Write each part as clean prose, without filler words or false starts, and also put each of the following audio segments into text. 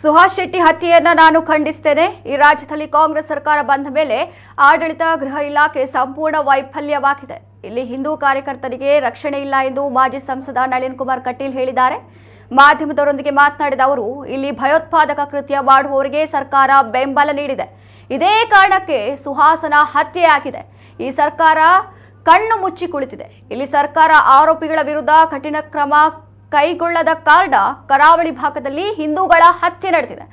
ಸುಹಾಸ್ ಶೆಟ್ಟಿ ಹತ್ಯೆಯನ್ನ ನಾನು ಖಂಡಿಸುತ್ತೇನೆ. ಈ ರಾಜ್ಯದಲ್ಲಿ ಕಾಂಗ್ರೆಸ್ ಸರ್ಕಾರ ಬಂದ ಮೇಲೆ ಆಡಳಿತ ಗೃಹ ಇಲಾಖೆ ಸಂಪೂರ್ಣ ವೈಫಲ್ಯವಾಗಿದೆ. ಇಲ್ಲಿ ಹಿಂದೂ ಕಾರ್ಯಕರ್ತರಿಗೆ ರಕ್ಷಣೆ ಇಲ್ಲ ಎಂದು ಮಾಜಿ ಸಂಸದ ನಳಿನ್ ಕುಮಾರ್ ಕಟೀಲ್ ಹೇಳಿದ್ದಾರೆ. ಮಾಧ್ಯಮದವರೊಂದಿಗೆ ಮಾತನಾಡಿದ ಅವರು, ಇಲ್ಲಿ ಭಯೋತ್ಪಾದಕ ಕೃತ್ಯ ಮಾಡುವವರಿಗೆ ಸರ್ಕಾರ ಬೆಂಬಲ ನೀಡಿದೆ. ಇದೇ ಕಾರಣಕ್ಕೆ ಸುಹಾಸನ ಹತ್ಯೆಯಾಗಿದೆ. ಈ ಸರ್ಕಾರ ಕಣ್ಣು ಮುಚ್ಚಿ ಕುಳಿತಿದೆ. ಇಲ್ಲಿ ಸರ್ಕಾರ ಆರೋಪಿಗಳ ವಿರುದ್ಧ ಕಠಿಣ ಕ್ರಮ ಕೈಗೊಳ್ಳದ ಕಾರಣ ಕರಾವಳಿ ಭಾಗದಲ್ಲಿ ಹಿಂದೂಗಳ ಹತ್ಯೆ ನಡೆದಿದೆ.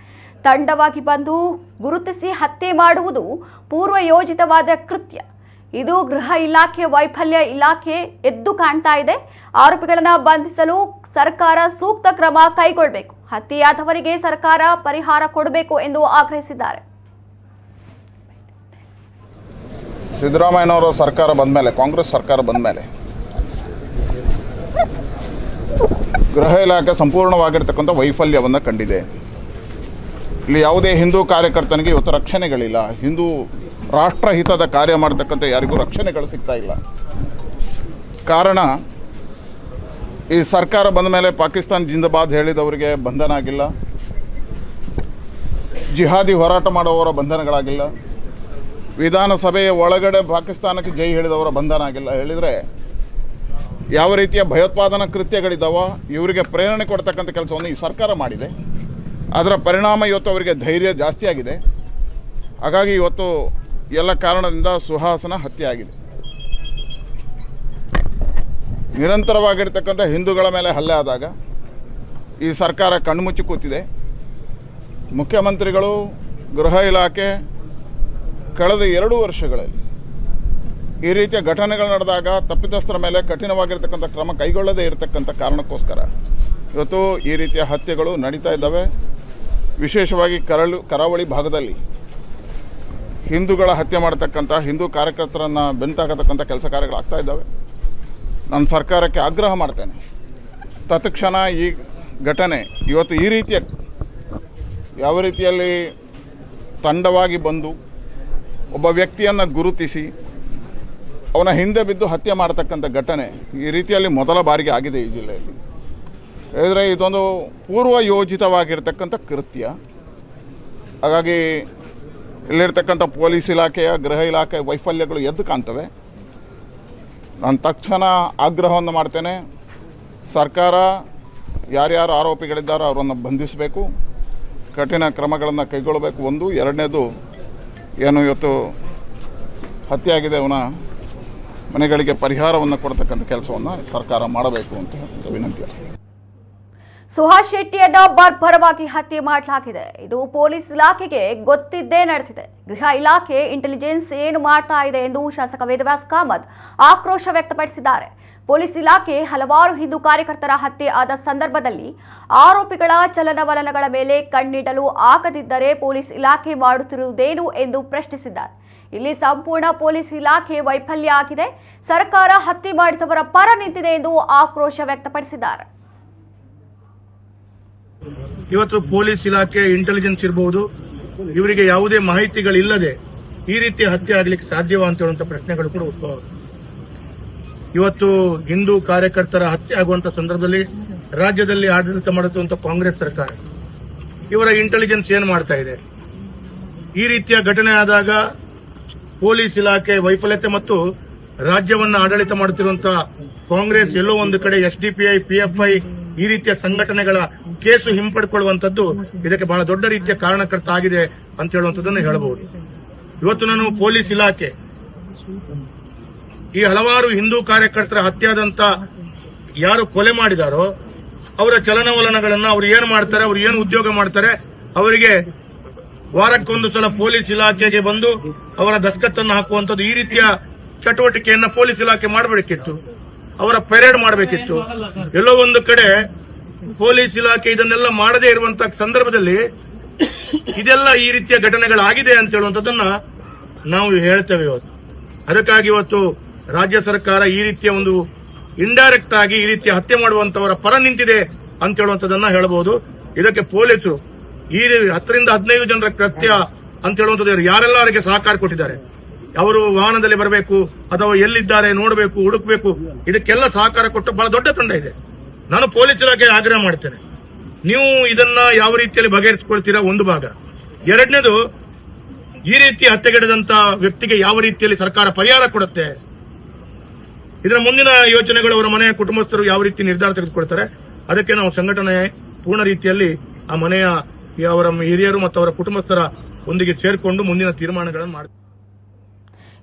ತಂಡವಾಗಿ ಬಂದು ಗುರುತಿಸಿ ಹತ್ಯೆ ಮಾಡುವುದು ಪೂರ್ವ ಯೋಜಿತವಾದ ಕೃತ್ಯ. ಇದು ಗೃಹ ಇಲಾಖೆ ವೈಫಲ್ಯ. ಇಲಾಖೆ ಎದ್ದು ಕಾಣ್ತಾ ಇದೆ. ಆರೋಪಿಗಳನ್ನು ಬಂಧಿಸಲು ಸರ್ಕಾರ ಸೂಕ್ತ ಕ್ರಮ ಕೈಗೊಳ್ಳಬೇಕು. ಹತ್ಯೆಯಾದವರಿಗೆ ಸರ್ಕಾರ ಪರಿಹಾರ ಕೊಡಬೇಕು ಎಂದು ಆಗ್ರಹಿಸಿದ್ದಾರೆ. ಸಿದ್ದರಾಮಯ್ಯನವರ ಸರ್ಕಾರ ಬಂದ ಮೇಲೆ, ಕಾಂಗ್ರೆಸ್ ಸರ್ಕಾರ ಬಂದ ಮೇಲೆ ಗೃಹ ಇಲಾಖೆ ಸಂಪೂರ್ಣವಾಗಿರ್ತಕ್ಕಂಥ ವೈಫಲ್ಯವನ್ನು ಕಂಡಿದೆ. ಇಲ್ಲಿ ಯಾವುದೇ ಹಿಂದೂ ಕಾರ್ಯಕರ್ತನಿಗೆ ಇವತ್ತು ರಕ್ಷಣೆಗಳಿಲ್ಲ. ಹಿಂದೂ ರಾಷ್ಟ್ರಹಿತದ ಕಾರ್ಯ ಮಾಡ್ತಕ್ಕಂಥ ಯಾರಿಗೂ ರಕ್ಷಣೆಗಳು ಸಿಗ್ತಾ ಇಲ್ಲ. ಕಾರಣ, ಈ ಸರ್ಕಾರ ಬಂದ ಮೇಲೆ ಪಾಕಿಸ್ತಾನ ಜಿಂದಾಬಾದ್ ಹೇಳಿದವರಿಗೆ ಬಂಧನ ಆಗಿಲ್ಲ, ಜಿಹಾದಿ ಹೋರಾಟ ಮಾಡುವವರ ಬಂಧನಗಳಾಗಿಲ್ಲ, ವಿಧಾನಸಭೆಯ ಒಳಗಡೆ ಪಾಕಿಸ್ತಾನಕ್ಕೆ ಜೈ ಹೇಳಿದವರ ಬಂಧನ ಆಗಿಲ್ಲ. ಹೇಳಿದರೆ ಯಾವ ರೀತಿಯ ಭಯೋತ್ಪಾದನಾ ಕೃತ್ಯಗಳಿದ್ದಾವೋ ಇವರಿಗೆ ಪ್ರೇರಣೆ ಕೊಡ್ತಕ್ಕಂಥ ಕೆಲಸವನ್ನು ಈ ಸರ್ಕಾರ ಮಾಡಿದೆ. ಅದರ ಪರಿಣಾಮ ಇವತ್ತು ಅವರಿಗೆ ಧೈರ್ಯ ಜಾಸ್ತಿ ಆಗಿದೆ. ಹಾಗಾಗಿ ಇವತ್ತು ಎಲ್ಲ ಕಾರಣದಿಂದ ಸುಹಾಸನ ಹತ್ಯೆ ಆಗಿದೆ. ನಿರಂತರವಾಗಿರ್ತಕ್ಕಂಥ ಹಿಂದೂಗಳ ಮೇಲೆ ಹಲ್ಲೆ ಆದಾಗ ಈ ಸರ್ಕಾರ ಕಣ್ಮುಚ್ಚಿ ಕೂತಿದೆ. ಮುಖ್ಯಮಂತ್ರಿಗಳು, ಗೃಹ ಇಲಾಖೆ ಕಳೆದ 2 ವರ್ಷಗಳಲ್ಲಿ ಈ ರೀತಿಯ ಘಟನೆಗಳು ನಡೆದಾಗ ತಪ್ಪಿತಸ್ಥರ ಮೇಲೆ ಕಠಿಣವಾಗಿರ್ತಕ್ಕಂಥ ಕ್ರಮ ಕೈಗೊಳ್ಳದೇ ಇರತಕ್ಕಂಥ ಕಾರಣಕ್ಕೋಸ್ಕರ ಇವತ್ತು ಈ ರೀತಿಯ ಹತ್ಯೆಗಳು ನಡೀತಾ ಇದ್ದಾವೆ. ವಿಶೇಷವಾಗಿ ಕರಾವಳಿ ಭಾಗದಲ್ಲಿ ಹಿಂದೂಗಳ ಹತ್ಯೆ ಮಾಡ್ತಕ್ಕಂಥ, ಹಿಂದೂ ಕಾರ್ಯಕರ್ತರನ್ನು ಬೆಂತಾಕತಕ್ಕಂಥ ಕೆಲಸ ಕಾರ್ಯಗಳಾಗ್ತಾ ಇದ್ದಾವೆ. ನಾನು ಸರ್ಕಾರಕ್ಕೆ ಆಗ್ರಹ ಮಾಡ್ತೇನೆ, ತತ್ಕ್ಷಣ ಈ ಘಟನೆ ಇವತ್ತು ಈ ರೀತಿಯ ಯಾವ ರೀತಿಯಲ್ಲಿ ತಂಡವಾಗಿ ಬಂದು ಒಬ್ಬ ವ್ಯಕ್ತಿಯನ್ನು ಗುರುತಿಸಿ ಅವನ ಹಿಂದೆ ಬಿದ್ದು ಹತ್ಯೆ ಮಾಡತಕ್ಕಂಥ ಘಟನೆ ಈ ರೀತಿಯಲ್ಲಿ ಮೊದಲ ಬಾರಿಗೆ ಆಗಿದೆ ಈ ಜಿಲ್ಲೆಯಲ್ಲಿ. ಹೇಳಿದರೆ ಇದೊಂದು ಪೂರ್ವ ಯೋಜಿತವಾಗಿರ್ತಕ್ಕಂಥ ಕೃತ್ಯ. ಹಾಗಾಗಿ ಇಲ್ಲಿರ್ತಕ್ಕಂಥ ಪೊಲೀಸ್ ಇಲಾಖೆಯ, ಗೃಹ ಇಲಾಖೆ ವೈಫಲ್ಯಗಳು ಎದ್ದು ಕಾಣ್ತವೆ. ನಾನು ತಕ್ಷಣ ಆಗ್ರಹವನ್ನು ಮಾಡ್ತೇನೆ, ಸರ್ಕಾರ ಯಾರ್ಯಾರು ಆರೋಪಿಗಳಿದ್ದಾರೋ ಅವರನ್ನು ಬಂಧಿಸಬೇಕು, ಕಠಿಣ ಕ್ರಮಗಳನ್ನು ಕೈಗೊಳ್ಳಬೇಕು. ಒಂದು. ಎರಡನೇದು, ಏನು ಇವತ್ತು ಹತ್ಯೆ ಆಗಿದೆ ಅವನ ಮನೆಗಳಿಗೆ ಪರಿಹಾರವನ್ನು ಕೊಡ್ತಕ್ಕಂಥ ಕೆಲಸವನ್ನು ಸರ್ಕಾರ ಮಾಡಬೇಕು ಅಂತ ವಿನಂತಿ. ಸುಹಾಸ್ ಶೆಟ್ಟಿಯನ್ನ ಬರ್ಬರವಾಗಿ ಹತ್ಯೆ ಮಾಡಲಾಗಿದೆ. ಇದು ಪೊಲೀಸ್ ಇಲಾಖೆಗೆ ಗೊತ್ತಿದ್ದೇ ನಡೆದಿದೆ. ಗೃಹ ಇಲಾಖೆ ಇಂಟೆಲಿಜೆನ್ಸ್ ಏನು ಮಾಡ್ತಾ ಇದೆ ಎಂದು ಶಾಸಕ ವೇದವ್ಯಾಸ್ ಕಾಮತ್ ಆಕ್ರೋಶ ವ್ಯಕ್ತಪಡಿಸಿದ್ದಾರೆ. ಪೊಲೀಸ್ ಇಲಾಖೆ ಹಲವಾರು ಹಿಂದೂ ಕಾರ್ಯಕರ್ತರ ಹತ್ಯೆ ಆದ ಸಂದರ್ಭದಲ್ಲಿ ಆರೋಪಿಗಳ ಚಲನವಲನಗಳ ಮೇಲೆ ಕಣ್ಣಿಡಲು ಆಗದಿದ್ದರೆ ಪೊಲೀಸ್ ಇಲಾಖೆ ಮಾಡುತ್ತಿರುವುದೇನು ಎಂದು ಪ್ರಶ್ನಿಸಿದ್ದಾರೆ. ಇಲ್ಲಿ ಸಂಪೂರ್ಣ ಪೊಲೀಸ್ ಇಲಾಖೆ ವೈಫಲ್ಯ ಆಗಿದೆ. ಸರ್ಕಾರ ಹತ್ಯೆ ಮಾಡಿದವರ ಪರ ನಿಂತಿದೆ ಎಂದು ಆಕ್ರೋಶ ವ್ಯಕ್ತಪಡಿಸಿದ್ದಾರೆ. ಇವತ್ತು ಪೊಲೀಸ್ ಇಲಾಖೆ ಇಂಟೆಲಿಜೆನ್ಸ್ ಇರಬಹುದು, ಇವರಿಗೆ ಯಾವುದೇ ಮಾಹಿತಿಗಳಿಲ್ಲದೆ ಈ ರೀತಿಯ ಹತ್ಯೆ ಆಗ್ಲಿಕ್ಕೆ ಸಾಧ್ಯವಾ ಅಂತ ಹೇಳುವಂತ ಪ್ರಶ್ನೆಗಳು ಕೂಡ ಉದ್ಭವ. ಇವತ್ತು ಹಿಂದೂ ಕಾರ್ಯಕರ್ತರ ಹತ್ಯೆ ಆಗುವಂತ ಸಂದರ್ಭದಲ್ಲಿ ರಾಜ್ಯದಲ್ಲಿ ಆಡಳಿತ ಮಾಡುತ್ತಿರುವಂತಹ ಕಾಂಗ್ರೆಸ್ ಸರ್ಕಾರ ಇವರ ಇಂಟೆಲಿಜೆನ್ಸ್ ಏನ್ ಮಾಡ್ತಾ ಇದೆ? ಈ ರೀತಿಯ ಘಟನೆ ಆದಾಗ ಪೊಲೀಸ್ ಇಲಾಖೆ ವೈಫಲ್ಯತೆ ಮತ್ತು ರಾಜ್ಯವನ್ನು ಆಡಳಿತ ಮಾಡುತ್ತಿರುವಂತಹ ಕಾಂಗ್ರೆಸ್ ಎಲ್ಲೋ ಒಂದು ಕಡೆ ಎಸ್ಡಿಪಿಐ, ಪಿಎಫ್ಐ ಈ ರೀತಿಯ ಸಂಘಟನೆಗಳ ಕೇಸು ಹಿಂಪಡೆದುಕೊಳ್ಳುವಂತದ್ದು ಇದಕ್ಕೆ ಬಹಳ ದೊಡ್ಡ ರೀತಿಯ ಕಾರಣಕರ್ತ ಆಗಿದೆ ಅಂತ ಹೇಳುವಂತದ್ದನ್ನು ಹೇಳಬಹುದು. ಇವತ್ತು ನಾನು ಪೊಲೀಸ್ ಇಲಾಖೆ ಈ ಹಲವಾರು ಹಿಂದೂ ಕಾರ್ಯಕರ್ತರ ಹತ್ಯೆಯಾದಂತ ಯಾರು ಕೊಲೆ ಮಾಡಿದಾರೋ ಅವರ ಚಲನವಲನಗಳನ್ನ ಅವ್ರು ಏನ್ ಮಾಡ್ತಾರೆ, ಅವ್ರು ಏನು ಉದ್ಯೋಗ ಮಾಡ್ತಾರೆ, ಅವರಿಗೆ ವಾರಕ್ಕೊಂದು ಸಲ ಪೊಲೀಸ್ ಇಲಾಖೆಗೆ ಬಂದು ಅವರ ದಸ್ಕತ್ತನ್ನು ಹಾಕುವಂಥದ್ದು, ಈ ರೀತಿಯ ಚಟುವಟಿಕೆಯನ್ನ ಪೊಲೀಸ್ ಇಲಾಖೆ ಮಾಡಬೇಕಿತ್ತು. ಅವರ ಪೆರೇಡ್ ಮಾಡಬೇಕಿತ್ತು. ಎಲ್ಲೋ ಒಂದು ಕಡೆ ಪೊಲೀಸ್ ಇಲಾಖೆ ಇದನ್ನೆಲ್ಲ ಮಾಡದೇ ಇರುವಂತಹ ಸಂದರ್ಭದಲ್ಲಿ ಇದೆಲ್ಲ ಈ ರೀತಿಯ ಘಟನೆಗಳಾಗಿದೆ ಅಂತ ಹೇಳುವಂಥದ್ದನ್ನ ನಾವು ಹೇಳ್ತೇವೆ ಇವತ್ತು. ಅದಕ್ಕಾಗಿ ಇವತ್ತು ರಾಜ್ಯ ಸರ್ಕಾರ ಈ ರೀತಿಯ ಒಂದು ಇಂಡೈರೆಕ್ಟ್ ಆಗಿ ಈ ರೀತಿಯ ಹತ್ಯೆ ಮಾಡುವಂತವರ ಪರ ನಿಂತಿದೆ ಅಂತ ಹೇಳುವಂಥದ್ದನ್ನ ಹೇಳಬಹುದು. ಇದಕ್ಕೆ ಪೊಲೀಸರು ಈ 10 ರಿಂದ 15 ಜನರ ಕೃತ್ಯ ಅಂತ ಹೇಳುವಂಥದ್ದು ಯಾರೆಲ್ಲ ಅವರಿಗೆ ಸಹಕಾರ ಕೊಟ್ಟಿದ್ದಾರೆ, ಅವರು ವಾಹನದಲ್ಲಿ ಬರಬೇಕು ಅಥವಾ ಎಲ್ಲಿದ್ದಾರೆ ನೋಡಬೇಕು, ಹುಡುಕಬೇಕು, ಇದಕ್ಕೆಲ್ಲ ಸಹಕಾರ ಕೊಟ್ಟು ಬಹಳ ದೊಡ್ಡ ತಂಡ ಇದೆ. ನಾನು ಪೊಲೀಸ್ ಇಲಾಖೆ ಆಗ್ರಹ ಮಾಡ್ತೇನೆ, ನೀವು ಇದನ್ನ ಯಾವ ರೀತಿಯಲ್ಲಿ ಬಗೆಹರಿಸಿಕೊಳ್ತೀರಾ ಒಂದು ಭಾಗ. ಎರಡನೇದು, ಈ ರೀತಿ ಹತ್ಯೆಗೈದಂತ ವ್ಯಕ್ತಿಗೆ ಯಾವ ರೀತಿಯಲ್ಲಿ ಸರ್ಕಾರ ಪರಿಹಾರ ಕೊಡುತ್ತೆ, ಇದರ ಮುಂದಿನ ಯೋಚನೆಗಳು ಅವರ ಮನೆಯ ಕುಟುಂಬಸ್ಥರು ಯಾವ ರೀತಿ ನಿರ್ಧಾರ ತೆಗೆದುಕೊಳ್ತಾರೆ, ಅದಕ್ಕೆ ನಾವು ಸಂಘಟನೆ ಪೂರ್ಣ ರೀತಿಯಲ್ಲಿ ಆ ಮನೆಯ ಅವರ ಹಿರಿಯರು ಮತ್ತು ಅವರ ಕುಟುಂಬಸ್ಥರ ಒಂದಿಗೆ ಸೇರಿಕೊಂಡು ಮುಂದಿನ ತೀರ್ಮಾನಗಳನ್ನು ಮಾಡ್ತೀವಿ.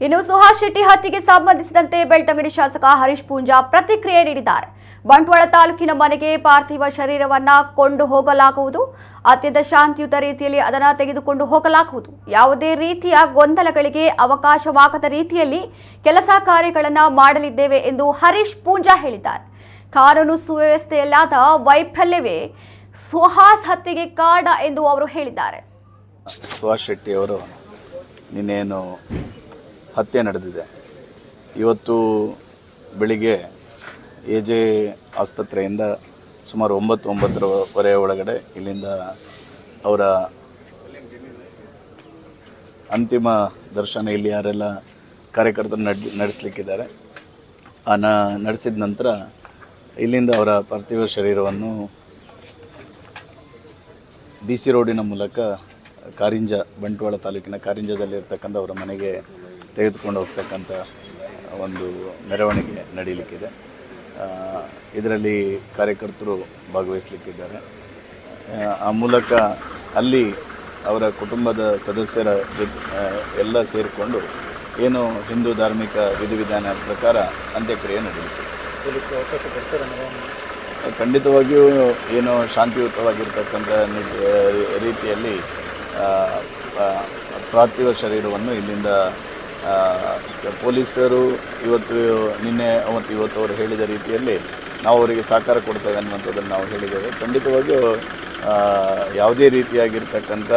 ಇನ್ನು ಸುಹಾಸ್ ಶೆಟ್ಟಿ ಹತ್ಯೆಗೆ ಸಂಬಂಧಿಸಿದಂತೆ ಬೆಳ್ತಂಗಡಿ ಶಾಸಕ ಹರೀಶ್ ಪೂಂಜಾ ಪ್ರತಿಕ್ರಿಯೆ ನೀಡಿದ್ದಾರೆ. ಬಂಟ್ವಾಳ ತಾಲೂಕಿನ ಮನೆಗೆ ಪಾರ್ಥಿವ ಶರೀರವನ್ನ ಕೊಂಡು ಹೋಗಲಾಗುವುದು, ಅತ್ಯಂತ ಶಾಂತಿಯುತ ರೀತಿಯಲ್ಲಿ ಅದನ್ನು ತೆಗೆದುಕೊಂಡು ಹೋಗಲಾಗುವುದು. ಯಾವುದೇ ರೀತಿಯ ಗೊಂದಲಗಳಿಗೆ ಅವಕಾಶವಾಗದ ರೀತಿಯಲ್ಲಿ ಕೆಲಸ ಕಾರ್ಯಗಳನ್ನು ಮಾಡಲಿದ್ದೇವೆ ಎಂದು ಹರೀಶ್ ಪೂಂಜಾ ಹೇಳಿದ್ದಾರೆ. ಕಾನೂನು ಸುವ್ಯವಸ್ಥೆಯಲ್ಲಾದ ವೈಫಲ್ಯವೇ ಸುಹಾಸ್ ಹತ್ಯೆಗೆ ಕಾರಣ ಎಂದು ಅವರು ಹೇಳಿದ್ದಾರೆ. ಸುಹಾಸ್ ಶೆಟ್ಟಿ ಅವರು ನಿನ್ನೇನು ಹತ್ಯೆ ನಡೆದಿದೆ, ಇವತ್ತು ಬೆಳಿಗ್ಗೆ AJ ಆಸ್ಪತ್ರೆಯಿಂದ ಸುಮಾರು 9:09 ಒಳಗಡೆ ಇಲ್ಲಿಂದ ಅವರ ಅಂತಿಮ ದರ್ಶನ ಇಲ್ಲಿ ಯಾರೆಲ್ಲ ಕಾರ್ಯಕರ್ತರು ನಡೆಸಲಿಕ್ಕಿದ್ದಾರೆ ನಡೆಸಿದ ನಂತರ ಇಲ್ಲಿಂದ ಅವರ ಪಾರ್ಥಿವ ಶರೀರವನ್ನು BC ರೋಡಿನ ಮೂಲಕ ಕಾರಿಂಜ, ಬಂಟ್ವಾಳ ತಾಲೂಕಿನ ಕಾರಿಂಜದಲ್ಲಿರ್ತಕ್ಕಂಥ ಅವರ ಮನೆಗೆ ತೆಗೆದುಕೊಂಡು ಹೋಗ್ತಕ್ಕಂಥ ಒಂದು ಮೆರವಣಿಗೆ ನಡೀಲಿಕ್ಕಿದೆ. ಇದರಲ್ಲಿ ಕಾರ್ಯಕರ್ತರು ಭಾಗವಹಿಸಲಿಕ್ಕಿದ್ದಾರೆ. ಆ ಮೂಲಕ ಅಲ್ಲಿ ಅವರ ಕುಟುಂಬದ ಸದಸ್ಯರ ಎಲ್ಲ ಸೇರಿಕೊಂಡು ಏನು ಹಿಂದೂ ಧಾರ್ಮಿಕ ವಿಧಿವಿಧಾನ ಪ್ರಕಾರ ಅಂತ್ಯಕ್ರಿಯೆ ನಡೆಯುತ್ತೆ. ಖಂಡಿತವಾಗಿಯೂ ಏನು ಶಾಂತಿಯುತವಾಗಿರ್ತಕ್ಕಂಥ ರೀತಿಯಲ್ಲಿ ಪಾರ್ಥಿವ ಶರೀರವನ್ನು ಇಲ್ಲಿಂದ ಪೊಲೀಸರು ಇವತ್ತು ಅವರು ಹೇಳಿದ ರೀತಿಯಲ್ಲಿ ನಾವು ಅವರಿಗೆ ಸಹಕಾರ ಕೊಡ್ತೇವೆ ಅನ್ನುವಂಥದ್ದನ್ನು ನಾವು ಹೇಳಿದ್ದೇವೆ. ಖಂಡಿತವಾಗಿಯೂ ಯಾವುದೇ ರೀತಿಯಾಗಿರ್ತಕ್ಕಂಥ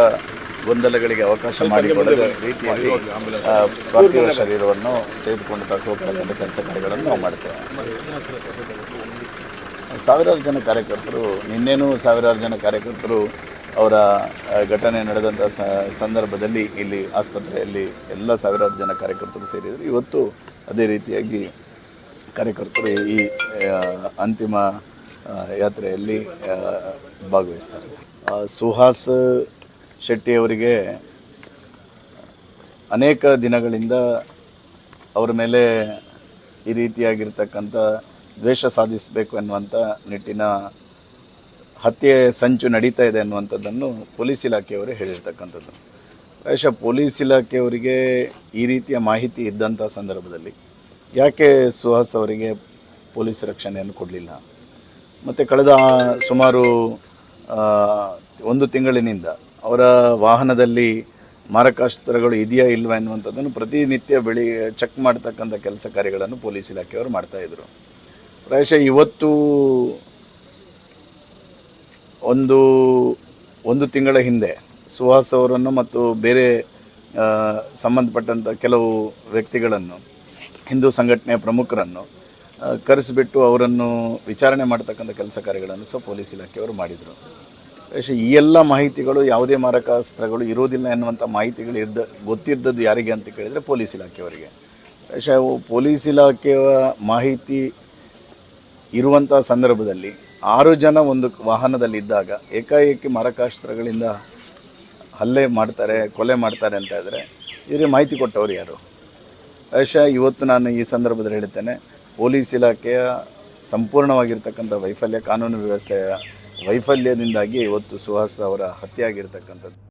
ಗೊಂದಲಗಳಿಗೆ ಅವಕಾಶ ಮಾಡಿಕೊಡದ ರೀತಿಯಲ್ಲಿ ಪಾರ್ಥಿವ ಶರೀರವನ್ನು ತೆಗೆದುಕೊಂಡು ಹೋಗ್ತಕ್ಕಂಥ ಕೆಲಸ ಕಾರ್ಯಗಳನ್ನು ನಾವು ಮಾಡ್ತೇವೆ. ಸಾವಿರಾರು ಜನ ಕಾರ್ಯಕರ್ತರು, ನಿನ್ನೇನೂ ಸಾವಿರಾರು ಜನ ಕಾರ್ಯಕರ್ತರು ಅವರ ಘಟನೆ ನಡೆದಂಥ ಸಂದರ್ಭದಲ್ಲಿ ಇಲ್ಲಿ ಆಸ್ಪತ್ರೆಯಲ್ಲಿ ಎಲ್ಲ ಸಾವಿರಾರು ಜನ ಕಾರ್ಯಕರ್ತರು ಸೇರಿದರು. ಇವತ್ತು ಅದೇ ರೀತಿಯಾಗಿ ಕಾರ್ಯಕರ್ತರು ಈ ಅಂತಿಮ ಯಾತ್ರೆಯಲ್ಲಿ ಭಾಗವಹಿಸ್ತಾರೆ. ಸುಹಾಸ್ ಶೆಟ್ಟಿ ಅವರಿಗೆ ಅನೇಕ ದಿನಗಳಿಂದ ಅವರ ಮೇಲೆ ಈ ರೀತಿಯಾಗಿರ್ತಕ್ಕಂಥ ದ್ವೇಷ ಸಾಧಿಸಬೇಕು ಅನ್ನುವಂಥ ನಿಟ್ಟಿನ ಹತ್ಯೆ ಸಂಚು ನಡೀತಾ ಇದೆ ಅನ್ನುವಂಥದ್ದನ್ನು ಪೊಲೀಸ್ ಇಲಾಖೆಯವರು ಹೇಳಿರ್ತಕ್ಕಂಥದ್ದು. ಪ್ರಾಯಶಃ ಪೊಲೀಸ್ ಇಲಾಖೆಯವರಿಗೆ ಈ ರೀತಿಯ ಮಾಹಿತಿ ಇದ್ದಂಥ ಸಂದರ್ಭದಲ್ಲಿ ಯಾಕೆ ಸುಹಾಸ್ ಅವರಿಗೆ ಪೊಲೀಸ್ ರಕ್ಷಣೆಯನ್ನು ಕೊಡಲಿಲ್ಲ? ಮತ್ತು ಕಳೆದ ಸುಮಾರು 1 ತಿಂಗಳಿನಿಂದ ಅವರ ವಾಹನದಲ್ಲಿ ಮಾರಕಾಸ್ತ್ರಗಳು ಇದೆಯಾ ಇಲ್ವಾ ಎನ್ನುವಂಥದ್ದನ್ನು ಪ್ರತಿನಿತ್ಯ ಚೆಕ್ ಮಾಡ್ತಕ್ಕಂಥ ಕೆಲಸ ಕಾರ್ಯಗಳನ್ನು ಪೊಲೀಸ್ ಇಲಾಖೆಯವರು ಮಾಡ್ತಾಯಿದ್ರು. ಪ್ರಾಯಶಃ ಇವತ್ತು ಒಂದು ತಿಂಗಳ ಹಿಂದೆ ಸುಹಾಸ್ ಅವರನ್ನು ಮತ್ತು ಬೇರೆ ಸಂಬಂಧಪಟ್ಟಂಥ ಕೆಲವು ವ್ಯಕ್ತಿಗಳನ್ನು, ಹಿಂದೂ ಸಂಘಟನೆಯ ಪ್ರಮುಖರನ್ನು ಕರೆಸಿಬಿಟ್ಟು ಅವರನ್ನು ವಿಚಾರಣೆ ಮಾಡ್ತಕ್ಕಂಥ ಕೆಲಸ ಕಾರ್ಯಗಳನ್ನು ಸಹ ಪೊಲೀಸ್ ಇಲಾಖೆಯವರು ಮಾಡಿದರು. ಈ ಎಲ್ಲ ಮಾಹಿತಿಗಳು ಯಾವುದೇ ಮಾರಕಾಸ್ತ್ರಗಳು ಇರೋದಿಲ್ಲ ಎನ್ನುವಂಥ ಮಾಹಿತಿಗಳು ಗೊತ್ತಿದ್ದದ್ದು ಯಾರಿಗೆ ಅಂತ ಕೇಳಿದರೆ ಪೊಲೀಸ್ ಇಲಾಖೆಯವರಿಗೆ. ಪೊಲೀಸ್ ಇಲಾಖೆಯ ಮಾಹಿತಿ ಇರುವಂಥ ಸಂದರ್ಭದಲ್ಲಿ 6 ಜನ ಒಂದು ವಾಹನದಲ್ಲಿದ್ದಾಗ ಏಕಾಏಕಿ ಮಾರಕಾಸ್ತ್ರಗಳಿಂದ ಹಲ್ಲೆ ಮಾಡ್ತಾರೆ, ಕೊಲೆ ಮಾಡ್ತಾರೆ ಅಂತ ಇದ್ದರೆ ಇವರಿಗೆ ಮಾಹಿತಿ ಕೊಟ್ಟವರು ಯಾರು? ಇವತ್ತು ನಾನು ಈ ಸಂದರ್ಭದಲ್ಲಿ ಹೇಳ್ತೇನೆ, ಪೊಲೀಸ್ ಇಲಾಖೆಯ ಸಂಪೂರ್ಣವಾಗಿರ್ತಕ್ಕಂಥ ವೈಫಲ್ಯ, ಕಾನೂನು ವ್ಯವಸ್ಥೆಯ ವೈಫಲ್ಯದಿಂದಾಗಿ ಇವತ್ತು ಸುಹಾಸ್ ಅವರ ಹತ್ಯೆ ಆಗಿರ್ತಕ್ಕಂಥದ್ದು.